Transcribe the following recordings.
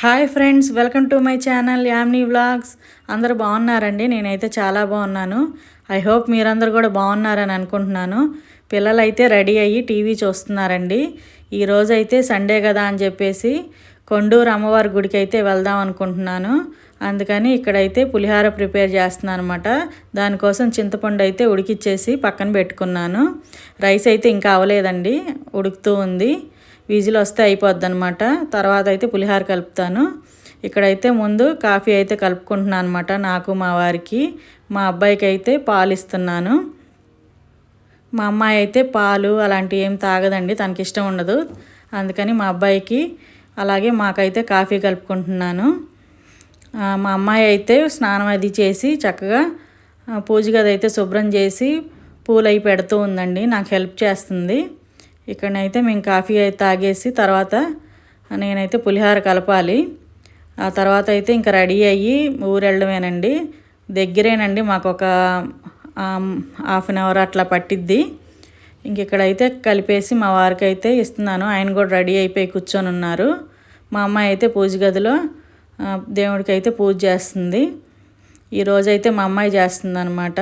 Hi friends, welcome to my channel Yamni vlogs. అందరూ బాగున్నారండి? నేనైతే చాలా బాగున్నాను. ఐ హోప్ మీరందరూ కూడా బాగున్నారని అనుకుంటున్నాను. పిల్లలు అయితే రెడీ అయ్యి టీవీ చూస్తున్నారండి. ఈరోజు అయితే సండే కదా అని చెప్పేసి కొండూరు అమ్మవారి గుడికి అయితే వెళ్దాం అనుకుంటున్నాను. అందుకని ఇక్కడైతే పులిహార ప్రిపేర్ చేస్తున్నాను అనమాట. దానికోసం చింతపండు అయితే ఉడికిచ్చేసి పక్కన పెట్టుకున్నాను. రైస్ అయితే ఇంకా అవ్వలేదండి, ఉడుకుతూ ఉంది. విజిల్ వస్తే అయిపోద్ది అనమాట. తర్వాత అయితే పులిహార కలుపుతాను. ఇక్కడైతే ముందు కాఫీ అయితే కలుపుకుంటున్నాను అనమాట. నాకు, మా వారికి, మా అబ్బాయికి అయితే పాలు ఇస్తున్నాను. మా అమ్మాయి అయితే పాలు అలాంటివి ఏం తాగదండి, తనకి ఇష్టం ఉండదు. అందుకని మా అబ్బాయికి అలాగే మాకైతే కాఫీ కలుపుకుంటున్నాను. మా అమ్మాయి అయితే స్నానం అది చేసి చక్కగా పూజ గది అయితే శుభ్రం చేసి పూలు అవి పెడుతూ ఉందండి, నాకు హెల్ప్ చేస్తుంది. ఇక్కడనైతే మేము కాఫీ అయితే తాగేసి తర్వాత నేనైతే పులిహార కలపాలి. ఆ తర్వాత అయితే ఇంకా రెడీ అయ్యి ఊరెళ్ళడమేనండి. దగ్గరేనండి, మాకు ఒక హాఫ్ అన్ అవర్ అట్లా పట్టిద్ది. ఇంక ఇక్కడైతే కలిపేసి మా వారికి అయితే ఇస్తున్నాను. ఆయన కూడా రెడీ అయిపోయి కూర్చొని ఉన్నారు. మా అమ్మాయి అయితే పూజ గదిలో దేవుడికి అయితే పూజ చేస్తుంది. ఈరోజైతే మా అమ్మాయి చేస్తుంది అనమాట.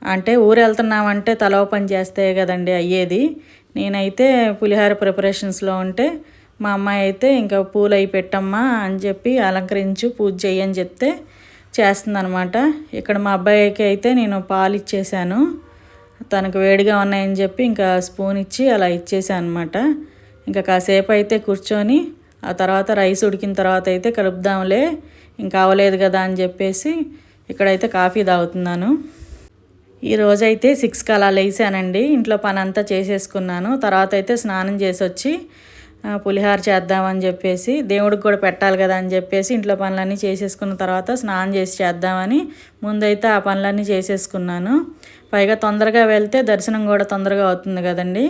అంటే ఊరు వెళ్తున్నామంటే తలవ పని చేస్తే కదండి అయ్యేది. నేనైతే పులిహార ప్రిపరేషన్స్లో ఉంటే మా అమ్మాయి అయితే ఇంకా పూలు అవి పెట్టమ్మా అని చెప్పి అలంకరించు పూజ చెయ్యని చెప్తే చేస్తుందనమాట. ఇక్కడ మా అబ్బాయికి అయితే నేను పాలు ఇచ్చేసాను. తనకు వేడిగా ఉన్నాయని చెప్పి ఇంకా స్పూన్ ఇచ్చి అలా ఇచ్చేసాను అనమాట. ఇంకా కాసేపు అయితే కూర్చొని ఆ తర్వాత రైస్ ఉడికిన తర్వాత అయితే కలుపుదాంలే, ఇంకా అవ్వలేదు కదా అని చెప్పేసి ఇక్కడైతే కాఫీ తాగుతున్నాను. ఈరోజైతే 6కి అలా లేచానండి. ఇంట్లో పని అంతా చేసేసుకున్నాను. తర్వాత అయితే స్నానం చేసి వచ్చి పులిహార చేద్దామని చెప్పేసి దేవుడికి కూడా పెట్టాలి కదా అని చెప్పేసి ఇంట్లో పనులన్నీ చేసేసుకున్న తర్వాత స్నానం చేసి చేద్దామని ముందైతే ఆ పనులన్నీ చేసేసుకున్నాను. పైగా తొందరగా వెళ్తే దర్శనం కూడా తొందరగా అవుతుంది కదండి.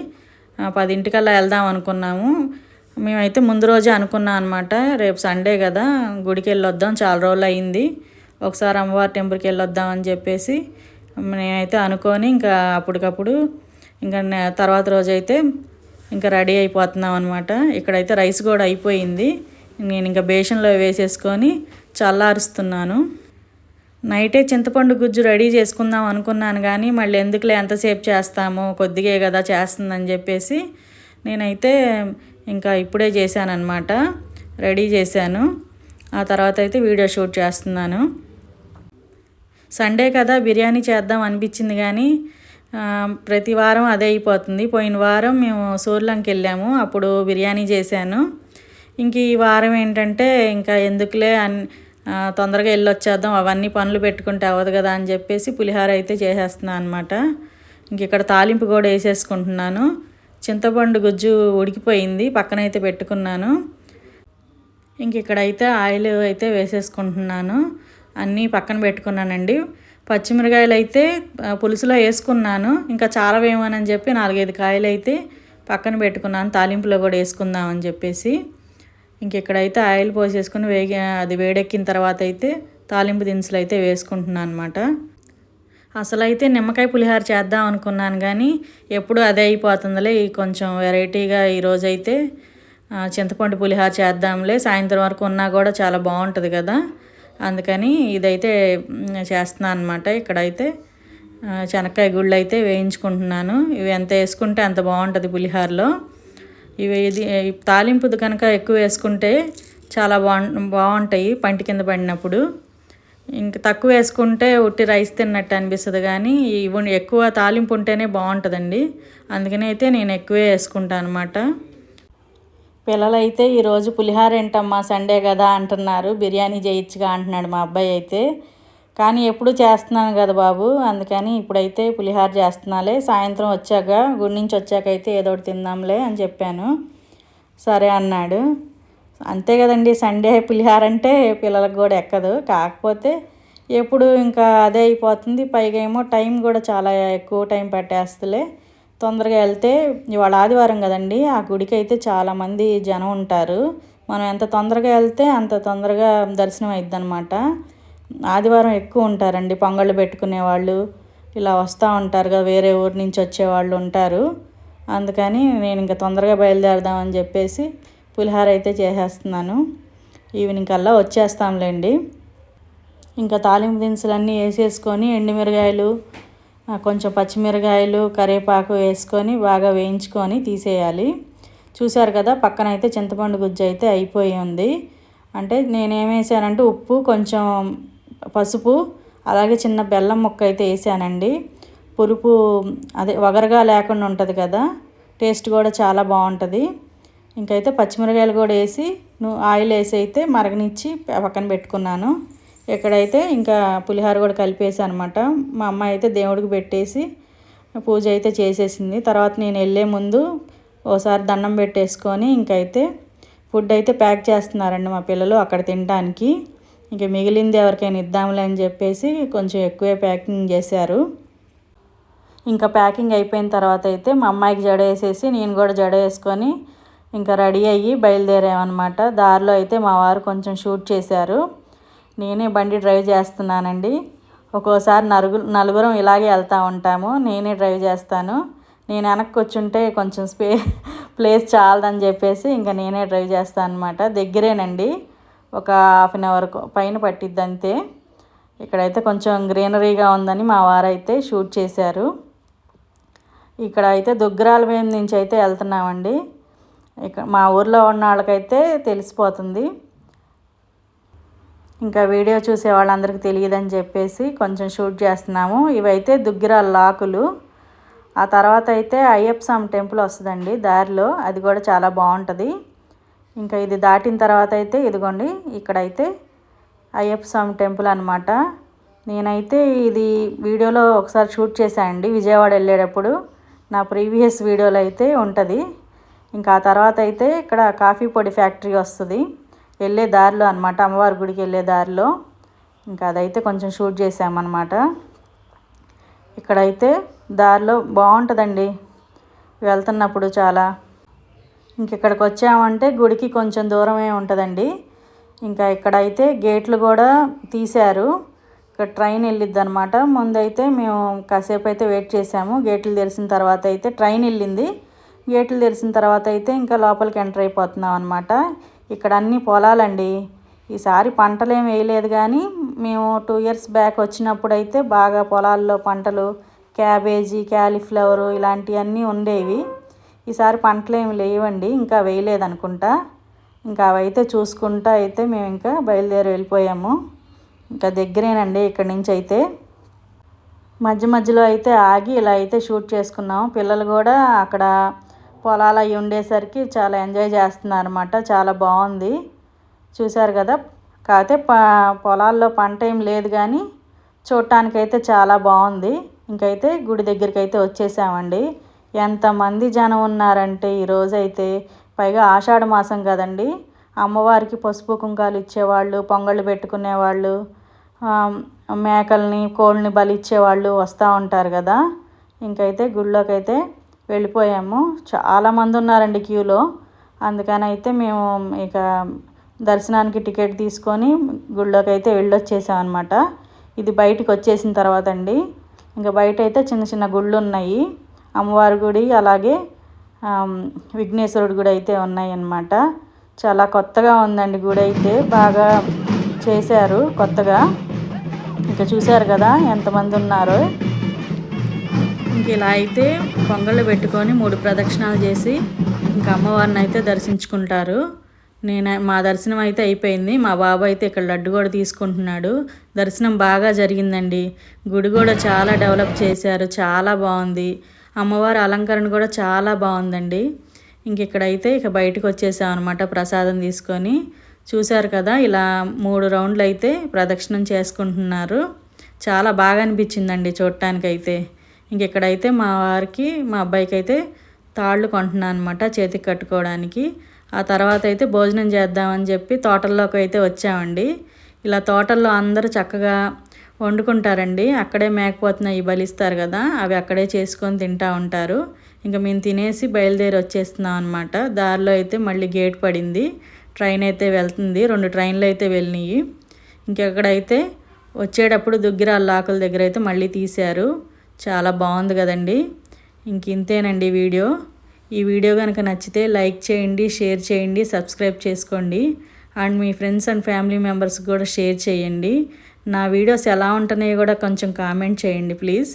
10ంటికల్లా వెళ్దాం అనుకున్నాము. మేమైతే ముందు రోజే అనుకున్నాం అనమాట, రేపు సండే కదా గుడికి వెళ్ళొద్దాం, చాలా రోజులు అయింది, ఒకసారి అమ్మవారి టెంపుల్కి వెళ్ళొద్దాం అని చెప్పేసి నేనైతే అనుకొని ఇంకా అప్పటికప్పుడు ఇంకా తర్వాత రోజైతే ఇంకా రెడీ అయిపోతున్నాం అనమాట. ఇక్కడైతే రైస్ కూడా అయిపోయింది. నేను ఇంకా బేషన్లో వేసేసుకొని చల్లారుస్తున్నాను. నైటే చింతపండు గుజ్జు రెడీ చేసుకుందాం అనుకున్నాను, కానీ మళ్ళీ ఎందుకులే ఎంతసేపు చేస్తాము, కొద్దిగే కదా చేస్తుందని చెప్పేసి నేనైతే ఇంకా ఇప్పుడే చేశానన్నమాట, రెడీ చేశాను. ఆ తర్వాత అయితే వీడియో షూట్ చేస్తున్నాను. సండే కదా బిర్యానీ చేద్దాం అనిపించింది, కానీ ప్రతి వారం అదే అయిపోతుంది. పోయిన వారం మేము సూర్లంకి వెళ్ళాము, అప్పుడు బిర్యానీ చేశాను. ఇంక ఈ వారం ఏంటంటే ఇంకా ఎందుకులే తొందరగా వెళ్ళొచ్చేద్దాం, అవన్నీ పనులు పెట్టుకుంటే అవ్వదు కదా అని చెప్పేసి పులిహార అయితే చేసేస్తున్నాను అనమాట. ఇంక ఇక్కడ తాలింపు కూడా వేసేసుకుంటున్నాను. చింతపండు గుజ్జు ఉడికిపోయింది, పక్కనైతే పెట్టుకున్నాను. ఇంక ఇక్కడైతే ఆయిల్ అయితే వేసేసుకుంటున్నాను. అన్నీ పక్కన పెట్టుకున్నానండి. పచ్చిమిరకాయలు అయితే పులుసులో వేసుకున్నాను, ఇంకా చాలా వేయమని చెప్పి 4-5 కాయలు అయితే పక్కన పెట్టుకున్నాను, తాలింపులో కూడా వేసుకుందామని చెప్పేసి. ఇంక ఇక్కడైతే ఆయిల్ పోసేసుకుని అది వేడెక్కిన తర్వాత అయితే తాలింపు దినుసులు అయితే వేసుకుంటున్నాను అనమాట. అసలు అయితే నిమ్మకాయ పులిహార చేద్దాం అనుకున్నాను, కానీ ఎప్పుడు అదే అయిపోతుందిలే, కొంచెం వెరైటీగా ఈరోజైతే చింతపండు పులిహార చేద్దాంలే, సాయంత్రం వరకు ఉన్నా కూడా చాలా బాగుంటుంది కదా, అందుకని ఇదైతే చేస్తున్నాను అనమాట. ఇక్కడైతే శనక్కాయ గుళ్ళు అయితే వేయించుకుంటున్నాను. ఇవి ఎంత వేసుకుంటే అంత బాగుంటుంది పులిహారలో. ఇది తాలింపుది కనుక ఎక్కువ వేసుకుంటే చాలా బాగుంటాయి పంటి కింద పడినప్పుడు. ఇంక తక్కువ వేసుకుంటే ఉట్టి రైస్ తిన్నట్టు అనిపిస్తుంది, కానీ ఇవి ఎక్కువ తాలింపు ఉంటేనే బాగుంటుందండి. అందుకని అయితే నేను ఎక్కువే వేసుకుంటాను అనమాట. పిల్లలైతే ఈరోజు పులిహార ఏంటమ్మా సండే కదా అంటున్నారు, బిర్యానీ చేయొచ్చుగా అంటున్నాడు మా అబ్బాయి అయితే. కానీ ఎప్పుడు చేస్తున్నాను కదా బాబు, అందుకని ఇప్పుడైతే పులిహార చేస్తున్నాలే, సాయంత్రం వచ్చాక గుడి నుంచి వచ్చాకైతే ఏదో ఒకటి తిందాంలే అని చెప్పాను. సరే అన్నాడు. అంతే కదండి, సండే పులిహార అంటే పిల్లలకు కూడా ఎక్కదు. కాకపోతే ఎప్పుడు ఇంకా అదే అయిపోతుంది. పైగా ఏమో టైం కూడా చాలా ఎక్కువ టైం పట్టేస్తలే. తొందరగా వెళ్తే ఇవాళ ఆదివారం కదండి, ఆ గుడికి అయితే చాలామంది జనం ఉంటారు. మనం ఎంత తొందరగా వెళ్తే అంత తొందరగా దర్శనం అయిద్ది అనమాట. ఆదివారం ఎక్కువ ఉంటారండి, పొంగళ్ళు పెట్టుకునే వాళ్ళు ఇలా వస్తూ ఉంటారు కదా, వేరే ఊరి నుంచి వచ్చేవాళ్ళు ఉంటారు. అందుకని నేను ఇంకా తొందరగా బయలుదేరదామని చెప్పేసి పులిహార అయితే చేసేస్తున్నాను. ఈవినింగ్ కల్లా వచ్చేస్తాంలేండి. ఇంకా తాలింపు దినుసులన్నీ వేసేసుకొని ఎండుమిరగాయలు, కొంచెం పచ్చిమిరకాయలు, కరివేపాకు వేసుకొని బాగా వేయించుకొని తీసేయాలి. చూసారు కదా, పక్కన అయితే చింతపండు గుజ్జు అయితే అయిపోయి ఉంది. అంటే నేనేమేసానంటే ఉప్పు, కొంచెం పసుపు, అలాగే చిన్న బెల్లం ముక్క అయితే వేసానండి. పులుపు అదే వగరగా లేకుండా ఉంటుంది కదా, టేస్ట్ కూడా చాలా బాగుంటుంది. ఇంకైతే పచ్చిమిరకాయలు కూడా వేసి ఆయిల్ వేసి అయితే మరగనిచ్చి పక్కన పెట్టుకున్నాను. ఇక్కడైతే ఇంకా పులిహోర కూడా కలిపేసి అనమాట. మా అమ్మ అయితే దేవుడికి పెట్టేసి పూజ అయితే చేసేసింది. తర్వాత నేను వెళ్ళే ముందు ఓసారి దండం పెట్టేసుకొని ఇంకైతే ఫుడ్ అయితే ప్యాక్ చేస్తున్నారండి మా పిల్లలు అక్కడ తినడానికి. ఇంక మిగిలింది ఎవరికైనా ఇద్దాంలే అని చెప్పేసి కొంచెం ఎక్కువే ప్యాకింగ్ చేశారు. ఇంకా ప్యాకింగ్ అయిపోయిన తర్వాత అయితే మా అమ్మాయికి జడ వేసేసి నేను కూడా జడ వేసుకొని ఇంకా రెడీ అయ్యి బయలుదేరామన్నమాట. దారిలో అయితే మా వారు కొంచెం షూట్ చేశారు. నేనే బండి డ్రైవ్ చేస్తున్నానండి. ఒక్కోసారి నలుగురం ఇలాగే వెళ్తూ ఉంటాము. నేనే డ్రైవ్ చేస్తాను. నేను వెనక్కి వచ్చుంటే కొంచెం ప్లేస్ చాలదని చెప్పేసి ఇంకా నేనే డ్రైవ్ చేస్తాను అనమాట. దగ్గరేనండి, ఒక 1/2 అవర్ పైన పట్టిద్ది అంతే. ఇక్కడైతే కొంచెం గ్రీనరీగా ఉందని మా వారైతే షూట్ చేశారు. ఇక్కడ అయితే దుగ్గరాలపేట నుంచి అయితే వెళ్తున్నామండి. ఇక్కడ మా ఊర్లో ఉన్న వాళ్ళకైతే తెలిసిపోతుంది. ఇంకా వీడియో చూసే వాళ్ళందరికీ తెలియదని చెప్పేసి కొంచెం షూట్ చేస్తున్నాము. ఇవైతే దుగ్గిరాల లాకులు. ఆ తర్వాత అయితే అయ్యప్ప స్వామి టెంపుల్ వస్తుందండి దారిలో, అది కూడా చాలా బాగుంటుంది. ఇంకా ఇది దాటిన తర్వాత అయితే ఇదిగోండి ఇక్కడైతే అయ్యప్ప స్వామి టెంపుల్ అనమాట. నేనైతే ఇది వీడియోలో ఒకసారి షూట్ చేశానండి విజయవాడ వెళ్ళేటప్పుడు. నా ప్రీవియస్ వీడియోలో అయితే ఉంటుంది. ఇంకా ఆ తర్వాత అయితే ఇక్కడ కాఫీ పొడి ఫ్యాక్టరీ వస్తుంది వెళ్ళే దారిలో అనమాట, అమ్మవారి గుడికి వెళ్ళే దారిలో. ఇంకా అదైతే కొంచెం షూట్ చేసామన్నమాట. ఇక్కడైతే దారిలో బాగుంటుందండి వెళ్తున్నప్పుడు చాలా. ఇంక ఇక్కడికి వచ్చామంటే గుడికి కొంచెం దూరమే ఉంటుందండి. ఇంకా ఇక్కడైతే గేట్లు కూడా తీశారు. ఇక్కడ ట్రైన్ వెళ్ళిద్ది అనమాట. ముందైతే మేము కాసేపు అయితే వెయిట్ చేసాము. గేట్లు తెరిచిన తర్వాత అయితే ట్రైన్ వెళ్ళింది. గేట్లు తెరిచిన తర్వాత అయితే ఇంకా లోపలికి ఎంటర్ అయిపోతున్నాం అనమాట. ఇక్కడ అన్ని పొలాలండి. ఈసారి పంటలు ఏమి వేయలేదు, కానీ మేము 2 years బ్యాక్ వచ్చినప్పుడు అయితే బాగా పొలాల్లో పంటలు, క్యాబేజీ, క్యాలీఫ్లవరు ఇలాంటివన్నీ ఉండేవి. ఈసారి పంటలు ఏమి లేవండి, ఇంకా వేయలేదనుకుంటా. ఇంకా అవైతే చూసుకుంటా అయితే మేము ఇంకా బయలుదేరి వెళ్ళిపోయాము. ఇంకా దగ్గరేనండి ఇక్కడి నుంచి అయితే. మధ్య మధ్యలో అయితే ఆగి ఇలా అయితే షూట్ చేసుకున్నాము. పిల్లలు కూడా అక్కడ పొలాలు అవి ఉండేసరికి చాలా ఎంజాయ్ చేస్తున్నారు అనమాట. చాలా బాగుంది, చూశారు కదా. కాకపోతే పొలాల్లో పంట ఏం లేదు, కానీ చూడటానికైతే చాలా బాగుంది. ఇంకైతే గుడి దగ్గరికి అయితే వచ్చేసామండి. ఎంతమంది జనం ఉన్నారంటే ఈరోజైతే, పైగా ఆషాఢ మాసం కదండి. అమ్మవారికి పసుపు కుంకాలు ఇచ్చేవాళ్ళు, పొంగళ్ళు పెట్టుకునేవాళ్ళు, మేకల్ని కోళ్ళని బలి ఇచ్చేవాళ్ళు వస్తూ ఉంటారు కదా. ఇంకైతే గుళ్ళోకి అయితే వెళ్ళిపోయాము. చాలామంది ఉన్నారండి క్యూలో. అందుకని అయితే మేము ఇక దర్శనానికి టికెట్ తీసుకొని గుళ్ళోకి అయితే వెళ్ళొచ్చేసాం అనమాట. ఇది బయటికి వచ్చేసిన తర్వాత అండి. ఇంకా బయట అయితే చిన్న చిన్న గుళ్ళు ఉన్నాయి. అమ్మవారి గుడి, అలాగే విఘ్నేశ్వరుడి గుడి అయితే ఉన్నాయి అన్నమాట. చాలా కొత్తగా ఉందండి గుడి అయితే, బాగా చేశారు కొత్తగా. ఇంకా చూశారు కదా ఎంతమంది ఉన్నారో. ఇంక ఇలా అయితే పొంగళ్ళు పెట్టుకొని 3 ప్రదక్షిణాలు చేసి ఇంకా అమ్మవారిని అయితే దర్శించుకుంటారు. మా దర్శనం అయితే అయిపోయింది. మా బాబు అయితే ఇక్కడ లడ్డు కూడా తీసుకుంటున్నాడు. దర్శనం బాగా జరిగిందండి. గుడి కూడా చాలా డెవలప్ చేశారు, చాలా బాగుంది. అమ్మవారి అలంకరణ కూడా చాలా బాగుందండి. ఇక్కడైతే ఇక బయటకు వచ్చేసాం అనమాట ప్రసాదం తీసుకొని. చూశారు కదా, ఇలా 3 రౌండ్లు అయితే ప్రదక్షిణం చేసుకుంటున్నారు. చాలా బాగా అనిపించిందండి చూడటానికైతే. ఇక్కడైతే మా వారికి, మా అబ్బాయికి అయితే తాళ్ళు కొంటున్నాను అనమాట చేతికి కట్టుకోవడానికి. ఆ తర్వాత అయితే భోజనం చేద్దామని చెప్పి తోటల్లోకి అయితే వచ్చామండి. ఇలా తోటల్లో అందరూ చక్కగా వండుకుంటారండి. అక్కడే మేకపోతున్న ఈ బలిస్తారు కదా, అవి అక్కడే చేసుకొని తింటూ ఉంటారు. ఇంకా మేము తినేసి బయలుదేరి వచ్చేస్తున్నాం అనమాట. దారిలో అయితే మళ్ళీ గేట్ పడింది, ట్రైన్ అయితే వెళ్తుంది. 2 ట్రైన్లు అయితే వెళ్ళినాయి. ఇంకెక్కడైతే వచ్చేటప్పుడు దుగ్గిరాల లాకుల దగ్గర అయితే మళ్ళీ తీశారు. చాలా బాగుంది కదండి. ఇంతేనండి ఈ వీడియో కనుక నచ్చితే లైక్ చేయండి, షేర్ చేయండి, సబ్స్క్రైబ్ చేసుకోండి. And me friends and family మెంబర్స్కి కూడా షేర్ చేయండి. నా వీడియోస్ ఎలా ఉంటున్నాయో కూడా కొంచెం కామెంట్ చేయండి ప్లీజ్.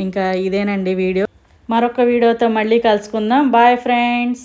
ఇంకా ఇదేనండి వీడియో. మరొక వీడియోతో మళ్ళీ కలుసుకుందాం. Bye friends.